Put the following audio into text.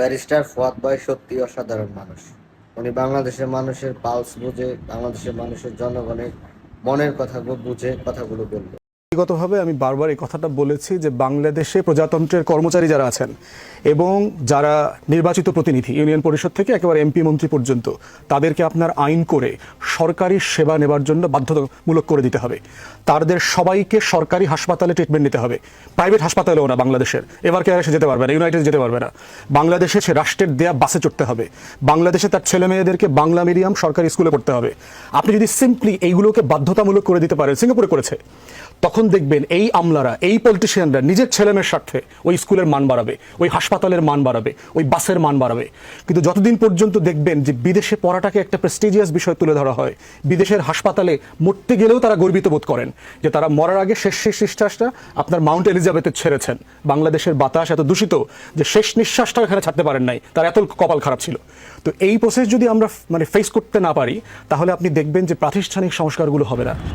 Barrister Fuad ভাই সত্যি অসাধারণ মানুষ। উনি বাংলাদেশের মানুষের পালস বুঝে, বাংলাদেশের মানুষের জনগণের মনের কথা বুঝে কথাগুলো বলল। ব্যক্তিগতভাবে আমি বারবার এই কথাটা বলেছি যে বাংলাদেশে প্রজাতন্ত্রের কর্মচারী যারা আছেন এবং যারা নির্বাচিত প্রতিনিধি ইউনিয়ন পরিষদ থেকে একেবারে এমপি মন্ত্রী পর্যন্ত তাদেরকে আপনার আইন করে সরকারি সেবা নেবার জন্য বাধ্যতামূলক করে দিতে হবে। তাদের সবাইকে সরকারি হাসপাতালে ট্রিটমেন্ট নিতে হবে, প্রাইভেট হাসপাতালেও না। বাংলাদেশের এবার কেয়ারে সে যেতে পারবে না, ইউনাইটেড যেতে পারবে না। বাংলাদেশে সে রাষ্ট্রের দেয়া বাসে চড়তে হবে। বাংলাদেশে তার ছেলে মেয়েদেরকে বাংলা মিডিয়াম সরকারি স্কুলে পড়তে হবে। আপনি যদি সিম্পলি এইগুলোকে বাধ্যতামূলক করে দিতে পারেন, সিঙ্গাপুরে করেছে, তখন দেখবেন এই আমলারা, এই পলিটিশিয়ানরা নিজের ছেলেমেয়ের স্বার্থে ওই স্কুলের মান বাড়াবে, ওই হাসপাতালের মান বাড়াবে, ওই বাসের মান বাড়াবে। কিন্তু যতদিন পর্যন্ত দেখবেন যে বিদেশে পড়াটাকে একটা প্রেস্টিজিয়াস বিষয় তুলে ধরা হয়, বিদেশের হাসপাতালে মরতে গেলেও তারা গর্বিত বোধ করেন যে তারা মরার আগে শেষ নিঃশ্বাসটা আপনার মাউন্ট এলিজাবেথে ছেড়েছেন। বাংলাদেশের বাতাস এত দূষিত যে শেষ নিঃশ্বাসটা এখানে ছাড়তে পারেন নাই, তার এত কপাল খারাপ ছিল। তো এই প্রসেস যদি আমরা ফেস করতে না পারি, তাহলে আপনি দেখবেন যে প্রাতিষ্ঠানিক সংস্কারগুলো হবে না।